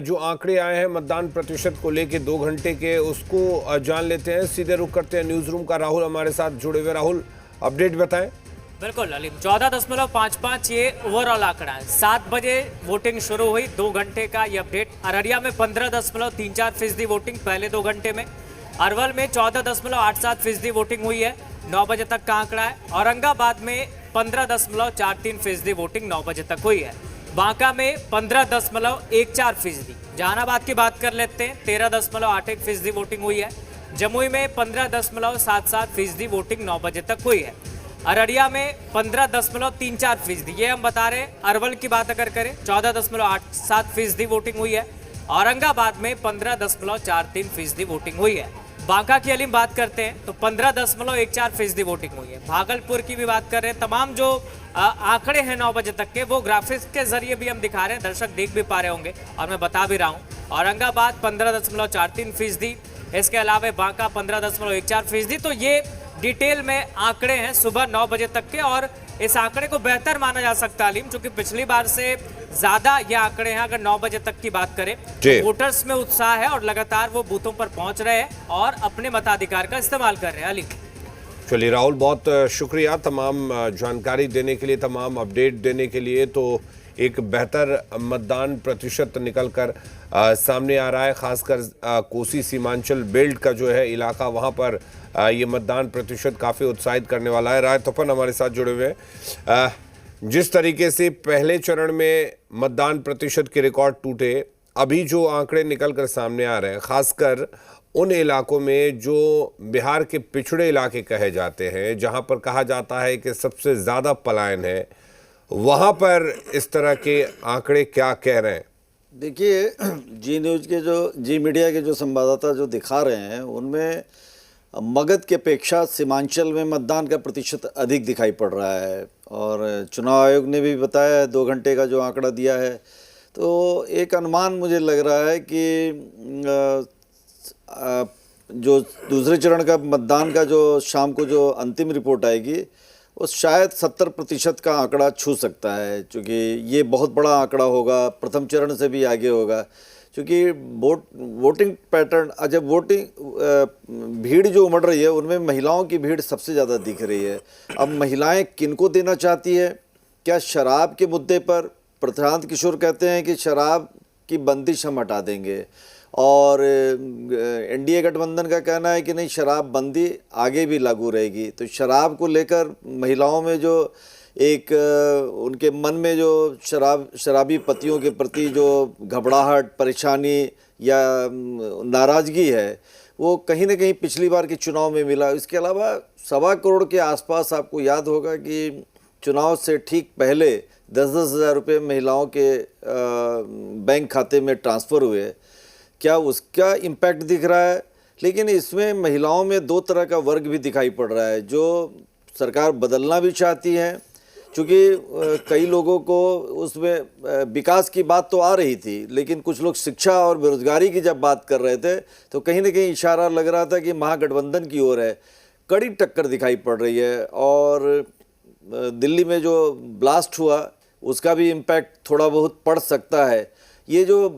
जो आंकड़े आए हैं मतदान प्रतिशत को लेके 2 घंटे के, उसको जान लेते हैं। सीधे रुख करते हैं न्यूज रूम का। राहुल हमारे साथ जुड़े हुए। राहुल, अपडेट बताएं। बिल्कुल अलीम, 14.55 ये ओवरऑल आंकड़ा है। 7 बजे वोटिंग शुरू हुई, 2 घंटे का ये अपडेट। अररिया में 15.34% वोटिंग पहले 2 घंटे में। अरवल में 14.87% वोटिंग हुई है, 9 बजे तक का आंकड़ा है। औरंगाबाद में 15.43% वोटिंग 9 बजे तक हुई है। बांका में 15.14%। जहानाबाद की बात कर लेते हैं, 13.81% वोटिंग हुई है। जमुई में 15.77% वोटिंग 9 बजे तक हुई है। अररिया में 15.34%, ये हम बता रहे हैं। अरवल की बात अगर करें, 14.87% वोटिंग हुई है। औरंगाबाद में 15.43% वोटिंग हुई है। बांका की अलीम बात करते हैं तो 15.14% वोटिंग हुई है। भागलपुर की भी बात कर रहे हैं। तमाम जो आंकड़े हैं 9 बजे तक के, वो ग्राफिक्स के जरिए भी हम दिखा रहे हैं, दर्शक देख भी पा रहे होंगे और मैं बता भी रहा हूँ। औरंगाबाद 15.43%, इसके अलावा बांका 15.14%। तो ये डिटेल में आंकड़े हैं सुबह 9 बजे तक के, और इस आंकड़े को बेहतर माना जा सकता है अलीम, क्योंकि पिछली बार से ज्यादा ये आंकड़े हैं। अगर 9 बजे तक की बात करें तो वोटर्स में उत्साह है और लगातार वो बूथों पर पहुंच रहे हैं और अपने मताधिकार का इस्तेमाल कर रहे हैं। अलीम, चलिए राहुल, बहुत शुक्रिया तमाम जानकारी देने के लिए, तमाम अपडेट देने के लिए। तो एक बेहतर मतदान प्रतिशत निकल कर सामने आ रहा है, खासकर कोसी सीमांचल बेल्ट का जो है इलाका, वहाँ पर ये मतदान प्रतिशत काफ़ी उत्साहित करने वाला है। राय तपन हमारे साथ जुड़े हुए हैं। जिस तरीके से पहले चरण में मतदान प्रतिशत के रिकॉर्ड टूटे, अभी जो आंकड़े निकल कर सामने आ रहे हैं, खासकर उन इलाकों में जो बिहार के पिछड़े इलाके कहे जाते हैं, जहां पर कहा जाता है कि सबसे ज़्यादा पलायन है, वहां पर इस तरह के आंकड़े क्या कह रहे हैं? देखिए, जी न्यूज़ के जी मीडिया के जो संवाददाता जो दिखा रहे हैं, उनमें मगध की अपेक्षा सीमांचल में मतदान का प्रतिशत अधिक दिखाई पड़ रहा है। और चुनाव आयोग ने भी बताया है, 2 घंटे का जो आंकड़ा दिया है, तो एक अनुमान मुझे लग रहा है कि जो दूसरे चरण का मतदान का जो शाम को जो अंतिम रिपोर्ट आएगी, वो शायद 70% का आंकड़ा छू सकता है, क्योंकि ये बहुत बड़ा आंकड़ा होगा, प्रथम चरण से भी आगे होगा। क्योंकि वोटिंग पैटर्न, जब वोटिंग भीड़ जो उमड़ रही है, उनमें महिलाओं की भीड़ सबसे ज़्यादा दिख रही है। अब महिलाएं किनको देना चाहती है? क्या शराब के मुद्दे पर प्रशांत किशोर कहते हैं कि शराब की बंदिश हम हटा देंगे, और एनडीए गठबंधन का कहना है कि नहीं, शराब बंदी आगे भी लागू रहेगी। तो शराब को लेकर महिलाओं में जो एक उनके मन में जो शराबी पतियों के प्रति जो घबराहट, परेशानी या नाराज़गी है, वो कहीं ना कहीं पिछली बार के चुनाव में मिला। इसके अलावा 1.25 करोड़ के आसपास, आपको याद होगा कि चुनाव से ठीक पहले 10-10 हज़ार रुपये महिलाओं के बैंक खाते में ट्रांसफ़र हुए। क्या उसका इम्पैक्ट दिख रहा है? लेकिन इसमें महिलाओं में 2 तरह का वर्ग भी दिखाई पड़ रहा है, जो सरकार बदलना भी चाहती है, क्योंकि कई लोगों को उसमें विकास की बात तो आ रही थी, लेकिन कुछ लोग शिक्षा और बेरोजगारी की जब बात कर रहे थे, तो कहीं ना कहीं इशारा लग रहा था कि महागठबंधन की ओर है। कड़ी टक्कर दिखाई पड़ रही है। और दिल्ली में जो ब्लास्ट हुआ, उसका भी इम्पैक्ट थोड़ा बहुत पड़ सकता है। ये जो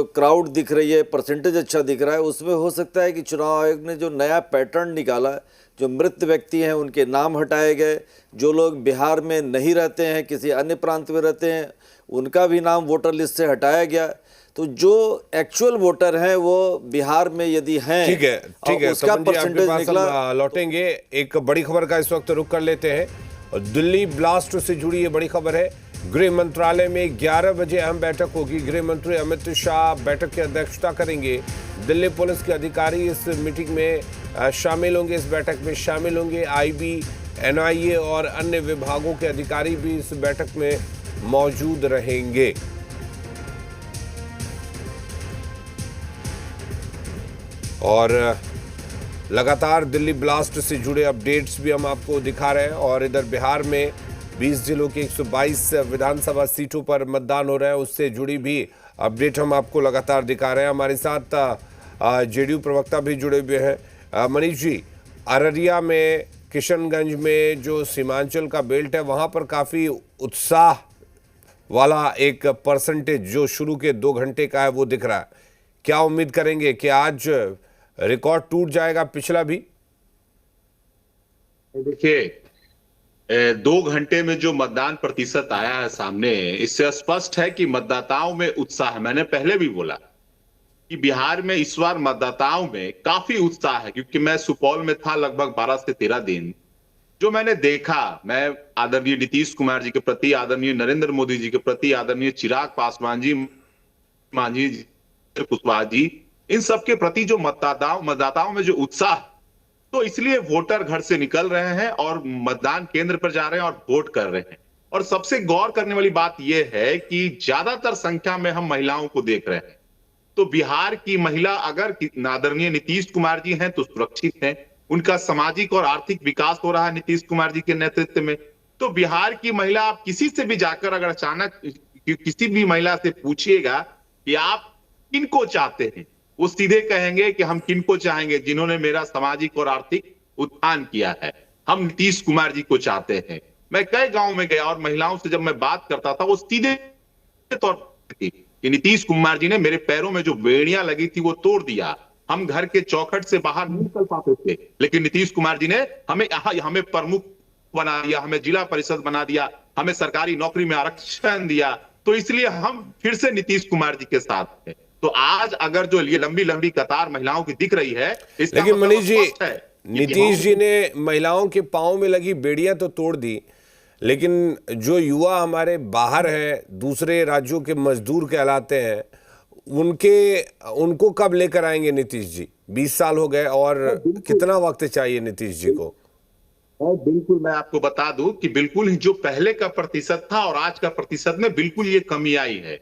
क्राउड दिख रही है, परसेंटेज अच्छा दिख रहा है, उसमें हो सकता है कि चुनाव आयोग ने जो नया पैटर्न निकाला, जो मृत व्यक्ति हैं उनके नाम हटाए गए, जो लोग बिहार में नहीं रहते हैं, किसी अन्य प्रांत में रहते हैं, उनका भी नाम वोटर लिस्ट से हटाया गया। तो जो एक्चुअल वोटर हैं वो बिहार में यदि हैं, ठीक है, उसका परसेंटेज निकला। लौटेंगे। एक बड़ी खबर का इस वक्त रुख कर लेते हैं, और दिल्ली ब्लास्ट से जुड़ी ये बड़ी खबर है। गृह मंत्रालय में 11 बजे अहम बैठक होगी। गृह मंत्री अमित शाह बैठक की अध्यक्षता करेंगे। दिल्ली पुलिस के अधिकारी इस मीटिंग में शामिल होंगे, इस बैठक में शामिल होंगे। आईबी, एनआईए और अन्य विभागों के अधिकारी भी इस बैठक में मौजूद रहेंगे। और लगातार दिल्ली ब्लास्ट से जुड़े अपडेट्स भी हम आपको दिखा रहे हैं। और इधर बिहार में 20 जिलों की 122 विधानसभा सीटों पर मतदान हो रहा है, उससे जुड़ी भी अपडेट हम आपको लगातार दिखा रहे हैं। हमारे साथ जेडीयू प्रवक्ता भी जुड़े हुए हैं। मनीष जी, अररिया में, किशनगंज में जो सीमांचल का बेल्ट है, वहाँ पर काफ़ी उत्साह वाला एक परसेंटेज जो शुरू के 2 घंटे का है वो दिख रहा है। क्या उम्मीद करेंगे कि आज रिकॉर्ड टूट जाएगा पिछला भी? देखिए, 2 घंटे में जो मतदान प्रतिशत आया है सामने, इससे स्पष्ट है कि मतदाताओं में उत्साह है। मैंने पहले भी बोला कि बिहार में इस बार मतदाताओं में काफी उत्साह है, क्योंकि मैं सुपौल में था लगभग 12 से 13 दिन। जो मैंने देखा, मैं आदरणीय नीतीश कुमार जी के प्रति, आदरणीय नरेंद्र मोदी जी के प्रति, आदरणीय चिराग पासवान जी, मांझी जी, कुशवाहा जी, इन सबके प्रति जो मतदाताओं में जो उत्साह, तो इसलिए वोटर घर से निकल रहे हैं और मतदान केंद्र पर जा रहे हैं और वोट कर रहे हैं। और सबसे गौर करने वाली बात यह है कि ज्यादातर संख्या में हम महिलाओं को देख रहे हैं। तो बिहार की महिला, अगर आदरणीय नीतीश कुमार जी हैं तो सुरक्षित हैं, उनका सामाजिक और आर्थिक विकास हो रहा है नीतीश कुमार जी के नेतृत्व में। तो बिहार की महिला, आप किसी से भी जाकर अगर अचानक किसी भी महिला से पूछिएगा कि आप किनको चाहते हैं, वो सीधे कहेंगे कि हम किनको चाहेंगे, जिन्होंने मेरा सामाजिक और आर्थिक उत्थान किया है, हम नीतीश कुमार जी को चाहते हैं। मैं कई गांव में गया और महिलाओं से जब मैं बात करता था, वो सीधे तौर पर कि नीतीश कुमार जी ने मेरे पैरों में जो बेड़ियां लगी थी वो तोड़ दिया। हम घर के चौखट से बाहर नहीं निकल पाते थे, लेकिन नीतीश कुमार जी ने हमें प्रमुख बना दिया, हमें जिला परिषद बना दिया, हमें सरकारी नौकरी में आरक्षण दिया। तो इसलिए हम फिर से नीतीश कुमार जी के साथ हैं। तो आज अगर जो ये लंबी लंबी कतार महिलाओं की दिख रही है, इसका लेकिन मतलब मनीष जी, स्पष्ट है कि नीतीश जी ने महिलाओं के पांव में लगी बेड़ियां तो तोड़ दी, लेकिन जो युवा हमारे बाहर हैं, दूसरे राज्यों के मजदूर कहलाते हैं, उनको कब लेकर आएंगे नीतीश जी? 20 साल हो गए और कितना वक्त चाहिए नीतीश जी को? बिल्कुल, मैं आपको बता दूं कि बिल्कुल ही जो पहले का प्रतिशत था और आज का प्रतिशत में बिल्कुल ये कमी आई है।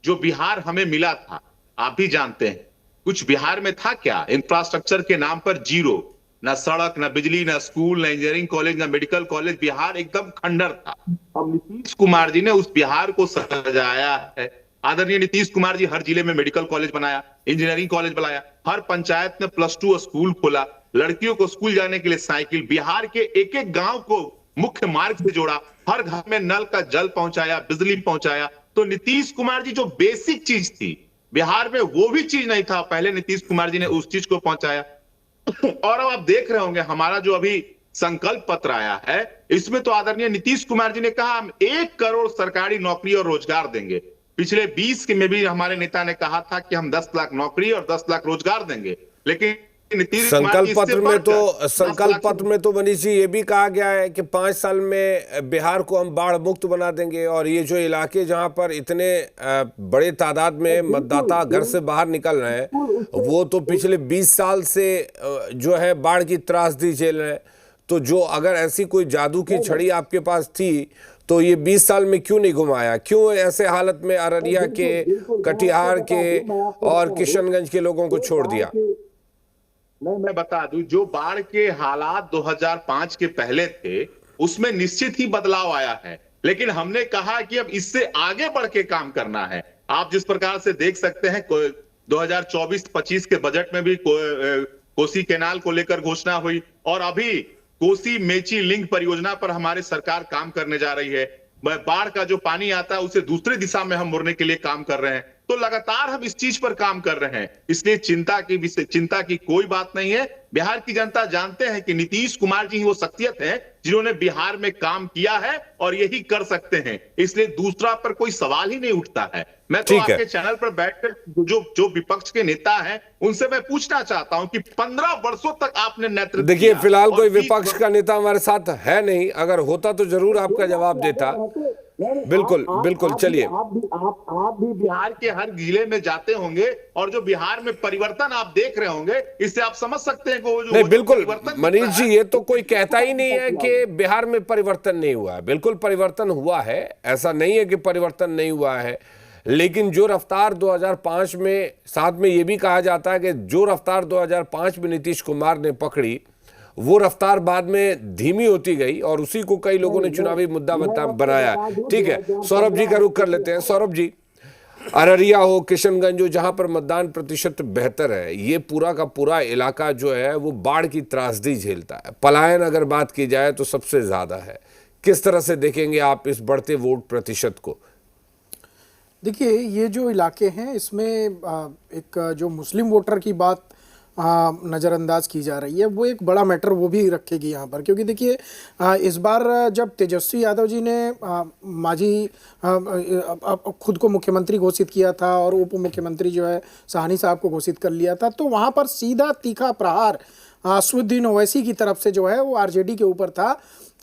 जो बिहार हमें मिला था, आप भी जानते हैं, कुछ बिहार में था क्या? इंफ्रास्ट्रक्चर के नाम पर जीरो, ना सड़क, ना बिजली, ना स्कूल, ना इंजीनियरिंग कॉलेज, ना मेडिकल कॉलेज। बिहार एकदम खंडर था। अब नीतीश कुमार जी ने उस बिहार को सजाया है। आदरणीय नीतीश कुमार जी हर जिले में मेडिकल कॉलेज बनाया, इंजीनियरिंग कॉलेज बनाया, हर पंचायत में +2 स्कूल खोला, लड़कियों को स्कूल जाने के लिए साइकिल, बिहार के एक एक गांव को मुख्य मार्ग से जोड़ा, हर घर में नल का जल पहुंचाया, बिजली पहुंचाया। तो नीतीश कुमार जी जो बेसिक चीज थी बिहार में, वो भी चीज नहीं था, पहले नीतीश कुमार जी ने उस चीज को पहुंचाया। और अब आप देख रहे होंगे हमारा जो अभी संकल्प पत्र आया है, इसमें तो आदरणीय नीतीश कुमार जी ने कहा हम 1 करोड़ सरकारी नौकरी और रोजगार देंगे। पिछले 20 के में भी हमारे नेता ने कहा था कि हम 10 लाख नौकरी और 10 लाख रोजगार देंगे, लेकिन संकल्प पत्र में तो मनीष जी ये भी कहा गया है कि 5 साल में बिहार को हम बाढ़ मुक्त बना देंगे, और ये जो इलाके जहां पर इतने बड़े तादाद में मतदाता घर से बाहर निकल रहे हैं, वो तो पिछले 20 साल से जो है बाढ़ की त्रासदी झेल रहे हैं। तो जो अगर ऐसी कोई जादू की छड़ी आपके पास थी, तो ये 20 साल में क्यों नहीं घुमाया? क्यों ऐसे हालत में अररिया के, कटिहार के और किशनगंज के लोगों को छोड़ दिया? मैं बता दूं, जो बाढ़ के हालात 2005 के पहले थे, उसमें निश्चित ही बदलाव आया है, लेकिन हमने कहा कि अब इससे आगे बढ़ के काम करना है। आप जिस प्रकार से देख सकते हैं, 2024-25 के बजट में भी कोसी कैनाल को लेकर घोषणा हुई, और अभी कोसी मेची लिंक परियोजना पर हमारी सरकार काम करने जा रही है। बाढ़ का जो पानी आता है उसे दूसरी दिशा में हम मोड़ने के लिए काम कर रहे हैं। तो लगातार हम इस चीज पर काम कर रहे हैं, इसलिए चिंता की कोई बात नहीं है। बिहार की जनता जानते हैं कि नीतीश कुमार जी ही वो शख्सियत है जिन्होंने बिहार में काम किया है और यही कर सकते हैं, इसलिए दूसरा पर कोई सवाल ही नहीं उठता है। मैं तो आपके चैनल पर बैठकर जो विपक्ष के नेता हैं उनसे मैं पूछना चाहता हूं कि 15 वर्षों तक आपने नेतृत्व, देखिए फिलहाल कोई विपक्ष का नेता हमारे साथ है नहीं, अगर होता तो जरूर आपका जवाब देता। बिल्कुल बिल्कुल, चलिए। आप भी बिहार के हर जिले में जाते होंगे और जो बिहार में परिवर्तन आप देख रहे होंगे, इससे आप समझ सकते हैं कि वो जो नहीं, बिल्कुल मनीष जी, ये तो कोई कहता ही नहीं है कि बिहार में परिवर्तन नहीं हुआ है। बिल्कुल परिवर्तन हुआ है, ऐसा नहीं है कि परिवर्तन नहीं हुआ है, लेकिन जो रफ्तार 2005 में, साथ में ये भी कहा जाता है कि जो रफ्तार 2005 में नीतीश कुमार ने पकड़ी, वो रफ्तार बाद में धीमी होती गई और उसी को कई लोगों ने चुनावी मुद्दा बनाया। ठीक है, सौरभ जी का रुख कर लेते हैं। सौरभ जी, अररिया हो, किशनगंज हो, जहां पर मतदान प्रतिशत बेहतर है, ये पूरा का पूरा इलाका जो है वो बाढ़ की त्रासदी झेलता है। पलायन अगर बात की जाए तो सबसे ज्यादा है। किस तरह से देखेंगे आप इस बढ़ते वोट प्रतिशत को? देखिए, ये जो इलाके हैं इसमें एक जो मुस्लिम वोटर की बात नज़रअंदाज की जा रही है, वो एक बड़ा मैटर वो भी रखेगी यहाँ पर, क्योंकि देखिए इस बार जब तेजस्वी यादव जी ने मांझी खुद को मुख्यमंत्री घोषित किया था और उप मुख्यमंत्री जो है साहनी साहब को घोषित कर लिया था, तो वहाँ पर सीधा तीखा प्रहार असदुद्दीन ओवैसी की तरफ से जो है वो आरजेडी के ऊपर था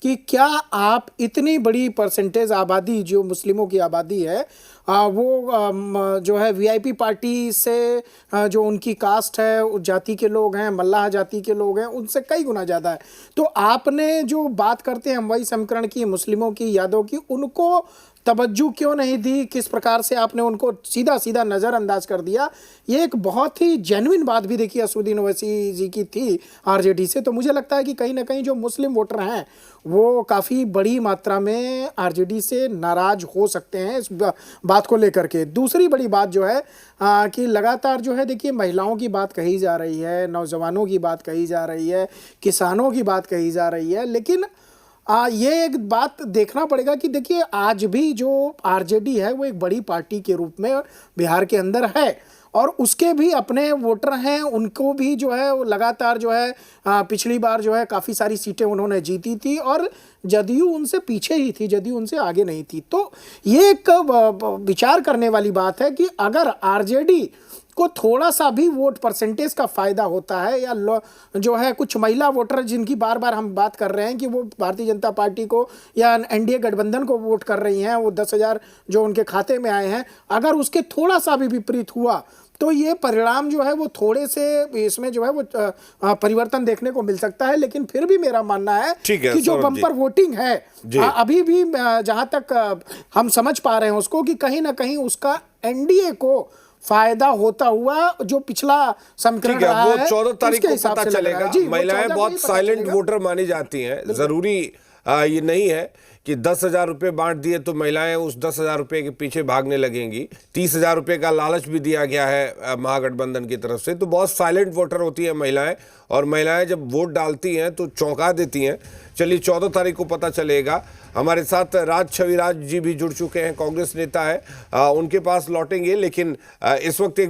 कि क्या आप इतनी बड़ी परसेंटेज आबादी जो मुस्लिमों की आबादी है वो जो है वीआईपी पार्टी से जो उनकी कास्ट है उस जाति के लोग हैं, मल्लाह जाति के लोग हैं, उनसे कई गुना ज़्यादा है। तो आपने जो बात करते हैं हम वही समीकरण की, मुस्लिमों की, यादव की, उनको तवज्जो क्यों नहीं दी, किस प्रकार से आपने उनको सीधा सीधा नज़रअंदाज कर दिया, ये एक बहुत ही जेन्युइन बात भी देखिए असदुद्दीन ओवैसी जी की थी आरजेडी से। तो मुझे लगता है कि कहीं ना कहीं जो मुस्लिम वोटर हैं वो काफ़ी बड़ी मात्रा में आरजेडी से नाराज हो सकते हैं इस बात को लेकर के। दूसरी बड़ी बात जो है कि लगातार जो है देखिए महिलाओं की बात कही जा रही है, नौजवानों की बात कही जा रही है, किसानों की बात कही जा रही है, लेकिन ये एक बात देखना पड़ेगा कि देखिए आज भी जो आरजेडी है वो एक बड़ी पार्टी के रूप में बिहार के अंदर है और उसके भी अपने वोटर हैं, उनको भी जो है वो लगातार जो है पिछली बार जो है काफ़ी सारी सीटें उन्होंने जीती थी और जदयू उनसे पीछे ही थी, जदयू उनसे आगे नहीं थी। तो ये एक विचार करने वाली बात है कि अगर आरजेडी को थोड़ा सा भी वोट परसेंटेज का फ़ायदा होता है या जो है कुछ महिला वोटर जिनकी बार बार हम बात कर रहे हैं कि वो भारतीय जनता पार्टी को या एनडीए गठबंधन को वोट कर रही हैं, वो 10,000 जो उनके खाते में आए हैं, अगर उसके थोड़ा सा भी विपरीत हुआ तो ये परिणाम जो है वो थोड़े से इसमें जो है वो परिवर्तन देखने को मिल सकता है। लेकिन फिर भी मेरा मानना है कि जो बम्पर वोटिंग है अभी भी जहां तक हम समझ पा रहे हैं उसको कि कहीं ना कहीं उसका एनडीए को फायदा होता हुआ जो पिछला समीकरण रहा है, वो 14 तारीख को पता चलेगा। महिलाएं बहुत साइलेंट वोटर मानी जाती हैं, जरूरी ये नहीं है कि 10,000 रुपये बांट दिए तो महिलाएं उस 10,000 रुपये के पीछे भागने लगेंगी। 30,000 रुपये का लालच भी दिया गया है महागठबंधन की तरफ से। तो बहुत साइलेंट वोटर होती हैं महिलाएं और महिलाएं जब वोट डालती हैं तो चौंका देती हैं। चलिए 14 तारीख को पता चलेगा। हमारे साथ राज छविराज जी भी जुड़ चुके हैं, कांग्रेस नेता है, उनके पास लौटेंगे, लेकिन इस वक्त एक